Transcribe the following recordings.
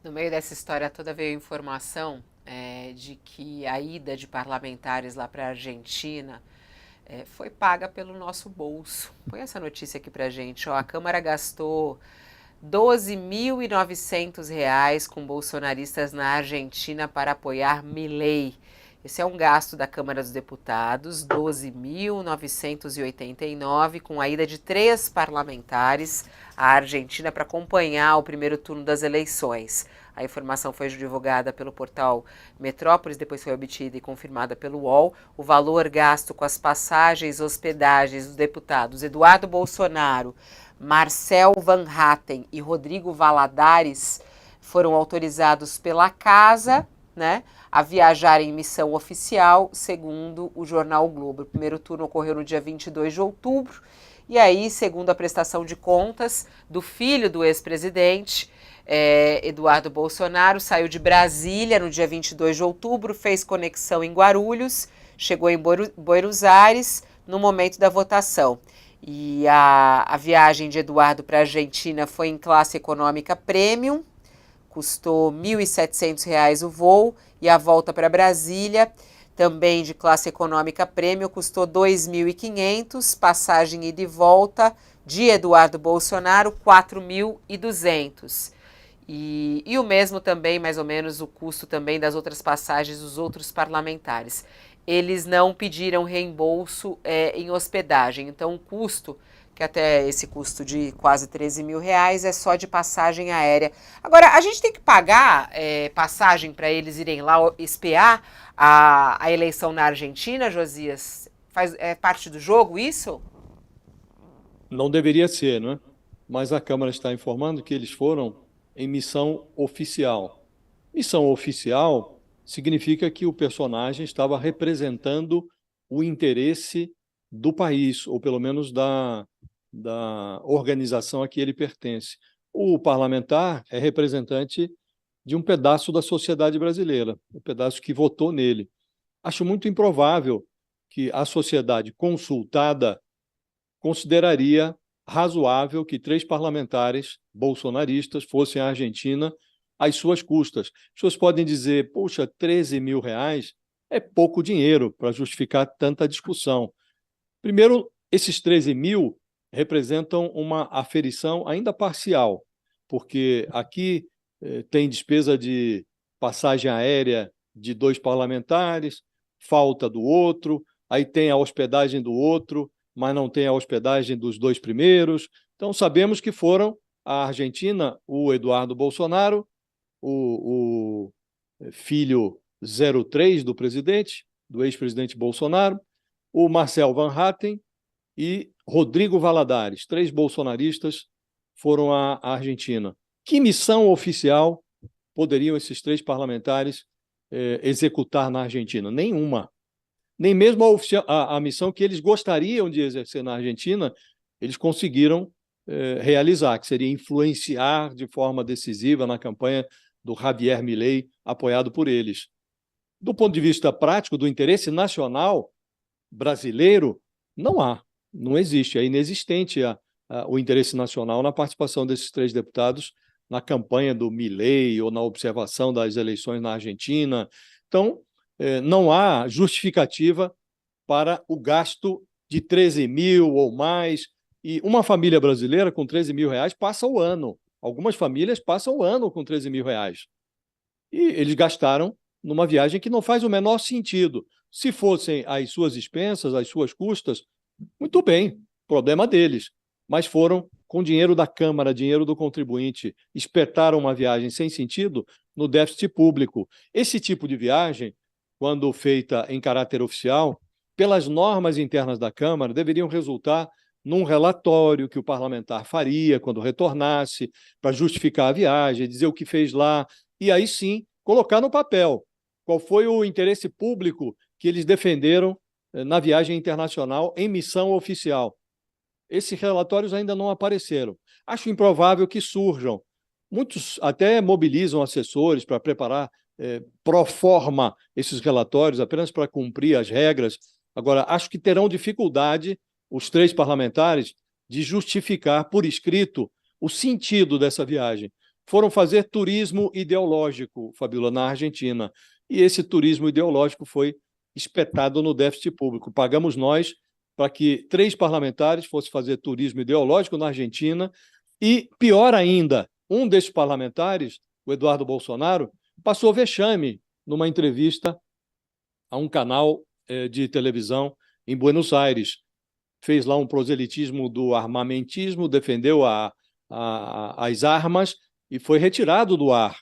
No meio dessa história toda veio a informação de que a ida de parlamentares lá para a Argentina foi paga pelo nosso bolso. Põe essa notícia aqui pra gente. Ó, a Câmara gastou R$ 12.900 com bolsonaristas na Argentina para apoiar Milei. Esse é um gasto da Câmara dos Deputados, 12.989, com a ida de 3 parlamentares à Argentina para acompanhar o primeiro turno das eleições. A informação foi divulgada pelo portal Metrópolis, depois foi obtida e confirmada pelo UOL. O valor gasto com as passagens e hospedagens dos deputados Eduardo Bolsonaro, Marcel Van Hatten e Rodrigo Valadares foram autorizados pela Casa, né, a viajar em missão oficial, segundo o jornal o Globo. O primeiro turno ocorreu no dia 22 de outubro, e aí, segundo a prestação de contas do filho do ex-presidente, Eduardo Bolsonaro, saiu de Brasília no dia 22 de outubro, fez conexão em Guarulhos, chegou em Buenos Aires no momento da votação. E a viagem de Eduardo para a Argentina foi em classe econômica premium, custou R$ 1.700 o voo, e a volta para Brasília, também de classe econômica premium, custou R$ 2.500, passagem ida e volta de Eduardo Bolsonaro, R$ 4.200. E o mesmo também, mais ou menos, o custo também das outras passagens dos outros parlamentares. Eles não pediram reembolso em hospedagem, então o custo, que até esse custo de quase R$ 13.000, é só de passagem aérea. Agora, a gente tem que pagar passagem para eles irem lá espiar a eleição na Argentina, Josias? É parte do jogo isso? Não deveria ser, não é? Mas a Câmara está informando que eles foram em missão oficial. Missão oficial significa que o personagem estava representando o interesse do país, ou pelo menos da organização a que ele pertence. O parlamentar é representante de um pedaço da sociedade brasileira, um pedaço que votou nele. Acho muito improvável que a sociedade consultada consideraria razoável que 3 parlamentares bolsonaristas fossem à Argentina às suas custas. As pessoas podem dizer, poxa, R$ 13.000 é pouco dinheiro para justificar tanta discussão. Primeiro, esses 13.000 representam uma aferição ainda parcial, porque aqui tem despesa de passagem aérea de 2 parlamentares, falta do outro, aí tem a hospedagem do outro, mas não tem a hospedagem dos 2 primeiros. Então, sabemos que foram à Argentina o Eduardo Bolsonaro, o filho 03 do presidente, do ex-presidente Bolsonaro, o Marcel Van Hatten e Rodrigo Valadares, 3 bolsonaristas foram à Argentina. Que missão oficial poderiam esses 3 parlamentares executar na Argentina? Nenhuma. Nem mesmo a missão que eles gostariam de exercer na Argentina, eles conseguiram realizar, que seria influenciar de forma decisiva na campanha do Javier Milei, apoiado por eles. Do ponto de vista prático, do interesse nacional brasileiro, não há, não existe, é inexistente o interesse nacional na participação desses 3 deputados na campanha do Milei ou na observação das eleições na Argentina. Então, não há justificativa para o gasto de 13.000 ou mais. E uma família brasileira com R$ 13.000 passa o ano. Algumas famílias passam o ano com R$ 13.000. E eles gastaram numa viagem que não faz o menor sentido. Se fossem às suas expensas, às suas custas, muito bem, problema deles. Mas foram com dinheiro da Câmara, dinheiro do contribuinte, espetaram uma viagem sem sentido no déficit público. Esse tipo de viagem, quando feita em caráter oficial, pelas normas internas da Câmara, deveriam resultar num relatório que o parlamentar faria quando retornasse, para justificar a viagem, dizer o que fez lá, e aí sim colocar no papel qual foi o interesse público que eles defenderam na viagem internacional em missão oficial. Esses relatórios ainda não apareceram. Acho improvável que surjam. Muitos até mobilizam assessores para preparar pro forma esses relatórios, apenas para cumprir as regras. Agora, acho que terão dificuldade os 3 parlamentares de justificar por escrito o sentido dessa viagem. foram fazer turismo ideológico, Fabíola, na Argentina. E esse turismo ideológico foi espetado no déficit público. Pagamos nós para que 3 parlamentares fossem fazer turismo ideológico na Argentina e, pior ainda, um desses parlamentares, o Eduardo Bolsonaro, passou vexame numa entrevista a um canal de televisão em Buenos Aires. Fez lá um proselitismo do armamentismo, defendeu as armas e foi retirado do ar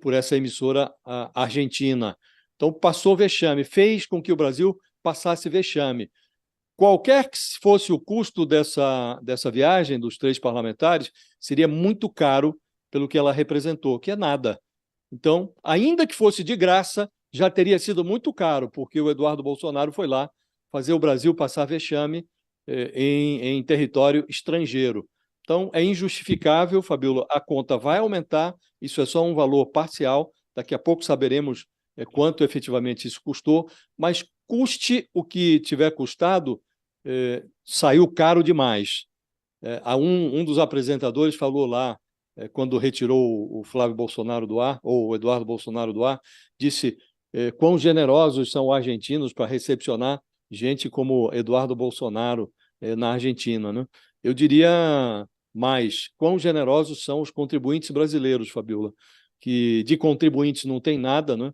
por essa emissora argentina. Então, passou vexame, fez com que o Brasil passasse vexame. Qualquer que fosse o custo dessa viagem dos 3 parlamentares, seria muito caro pelo que ela representou, que é nada. Então, ainda que fosse de graça, já teria sido muito caro, porque o Eduardo Bolsonaro foi lá fazer o Brasil passar vexame em território estrangeiro. Então, é injustificável, Fabíola, a conta vai aumentar, isso é só um valor parcial, daqui a pouco saberemos quanto efetivamente isso custou, mas custe o que tiver custado, saiu caro demais. Um dos apresentadores falou lá, quando retirou o Flávio Bolsonaro do ar, ou o Eduardo Bolsonaro do ar, disse quão generosos são os argentinos para recepcionar gente como Eduardo Bolsonaro na Argentina, né? Eu diria mais, quão generosos são os contribuintes brasileiros, Fabíola, que de contribuintes não tem nada, né?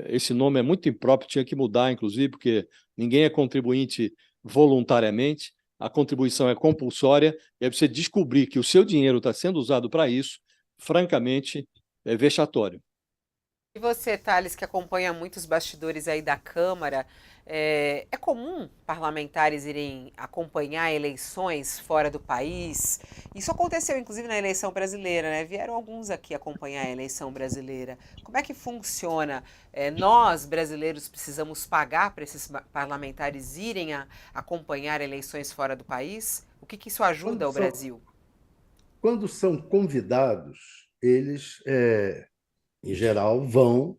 Esse nome é muito impróprio, tinha que mudar, inclusive, porque ninguém é contribuinte voluntariamente, a contribuição é compulsória, e aí você descobrir que o seu dinheiro está sendo usado para isso, francamente, é vexatório. E você, Thales, que acompanha muitos bastidores aí da Câmara, é comum parlamentares irem acompanhar eleições fora do país? Isso aconteceu, inclusive, na eleição brasileira, né? Vieram alguns aqui acompanhar a eleição brasileira. Como é que funciona? Nós, brasileiros, precisamos pagar para esses parlamentares irem acompanhar eleições fora do país? O que isso ajuda ao Brasil? Quando são convidados, eles, em geral, vão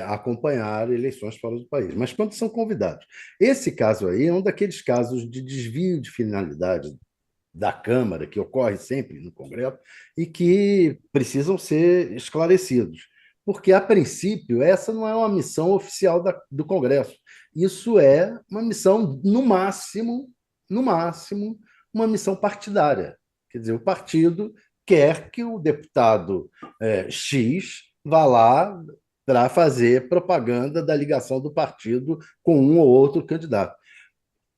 acompanhar eleições fora do país. Mas quando são convidados. Esse caso aí é um daqueles casos de desvio de finalidade da Câmara, que ocorre sempre no Congresso, e que precisam ser esclarecidos. Porque, a princípio, essa não é uma missão oficial do Congresso. Isso é uma missão, no máximo, uma missão partidária. Quer dizer, o partido quer que o deputado X vá lá para fazer propaganda da ligação do partido com um ou outro candidato.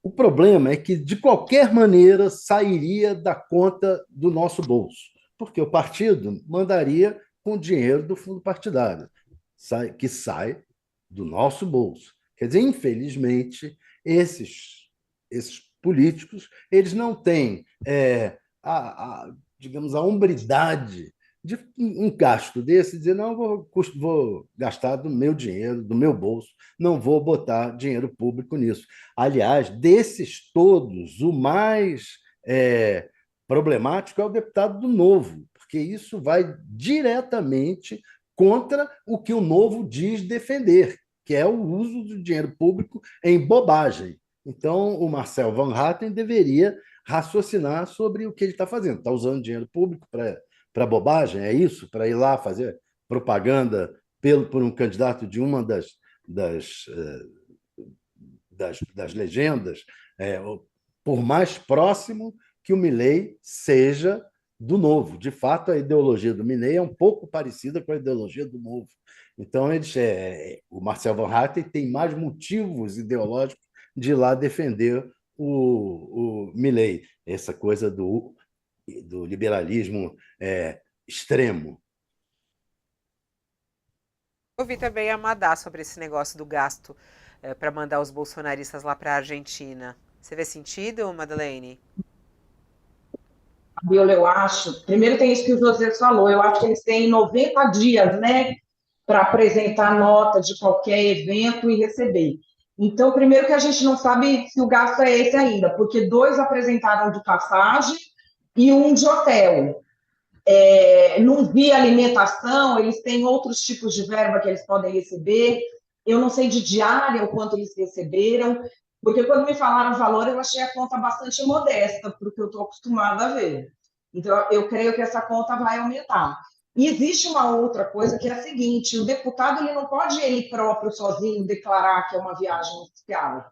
O problema é que, de qualquer maneira, sairia da conta do nosso bolso, porque o partido mandaria com dinheiro do fundo partidário, que sai do nosso bolso. Quer dizer, infelizmente, esses políticos eles não têm digamos, a hombridade de um gasto desse, dizer, não, vou gastar do meu dinheiro, do meu bolso, não vou botar dinheiro público nisso. Aliás, desses todos, o mais problemático é o deputado do Novo, porque isso vai diretamente contra o que o Novo diz defender, que é o uso do dinheiro público em bobagem. Então, o Marcel Van Hatten deveria raciocinar sobre o que ele está fazendo. Está usando dinheiro público para bobagem? É isso? Para ir lá fazer propaganda por um candidato de uma das legendas, por mais próximo que o Milei seja do Novo. De fato, a ideologia do Milei é um pouco parecida com a ideologia do Novo. Então, o Marcel Van Hatten tem mais motivos ideológicos de ir lá defender o Milei, essa coisa do liberalismo extremo. Eu vi também a Madá sobre esse negócio do gasto para mandar os bolsonaristas lá para a Argentina. Você vê sentido, Madeleine? Eu acho, primeiro tem isso que o José falou, eu acho que eles têm 90 dias, né, para apresentar nota de qualquer evento e receber. Então, primeiro que a gente não sabe se o gasto é esse ainda, porque 2 apresentaram de passagem e um de hotel. Não vi alimentação, eles têm outros tipos de verba que eles podem receber. Eu não sei de diária o quanto eles receberam, porque quando me falaram o valor, eu achei a conta bastante modesta, porque eu estou acostumada a ver. Então, eu creio que essa conta vai aumentar. E existe uma outra coisa que é a seguinte: o deputado ele não pode ele próprio, sozinho, declarar que é uma viagem oficial.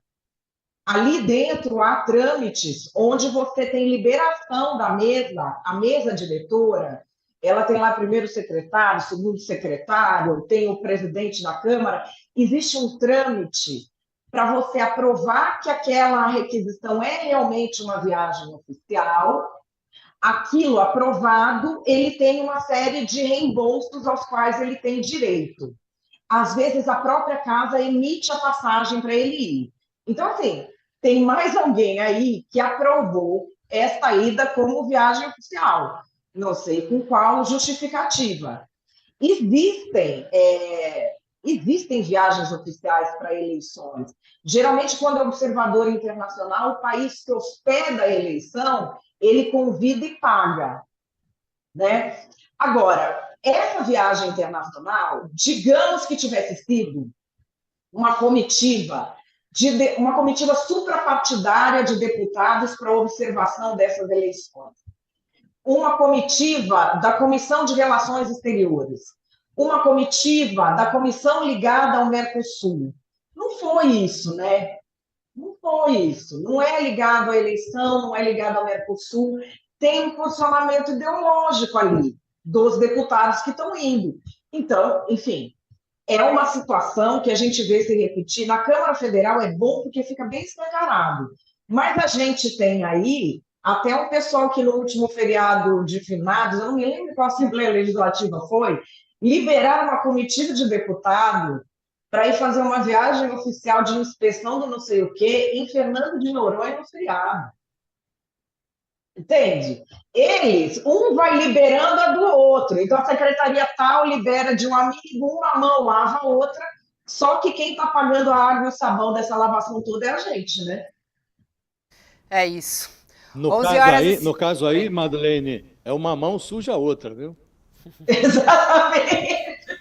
Ali dentro há trâmites onde você tem liberação da mesa, a mesa diretora, ela tem lá primeiro secretário, segundo secretário, tem o presidente da Câmara. Existe um trâmite para você aprovar que aquela requisição é realmente uma viagem oficial. Aquilo aprovado, ele tem uma série de reembolsos aos quais ele tem direito. Às vezes, a própria casa emite a passagem para ele ir. Então, assim, tem mais alguém aí que aprovou esta ida como viagem oficial. Não sei com qual justificativa. Existem, existem viagens oficiais para eleições. Geralmente, quando é observador internacional, o país que hospeda a eleição, ele convida e paga, né? Agora, essa viagem internacional, digamos que tivesse sido uma comitiva, uma comitiva suprapartidária de deputados para observação dessas eleições, uma comitiva da Comissão de Relações Exteriores, uma comitiva da comissão ligada ao Mercosul. Não foi isso, né? Não foi isso. Não é ligado à eleição, não é ligado ao Mercosul. Tem um posicionamento ideológico ali dos deputados que estão indo. Então, enfim, é uma situação que a gente vê se repetir. Na Câmara Federal é bom porque fica bem escancarado. Mas a gente tem aí até um pessoal que no último feriado de finados, eu não me lembro qual Assembleia Legislativa foi, liberaram uma comitiva de deputado para ir fazer uma viagem oficial de inspeção do não sei o quê em Fernando de Noronha no feriado. Entende? Eles, um vai liberando a do outro. Então, a secretaria tal libera de um amigo, uma mão lava a outra, só que quem está pagando a água e o sabão dessa lavação toda é a gente, né? É isso. No caso aí, Madeleine, é uma mão suja a outra, viu? Exatamente.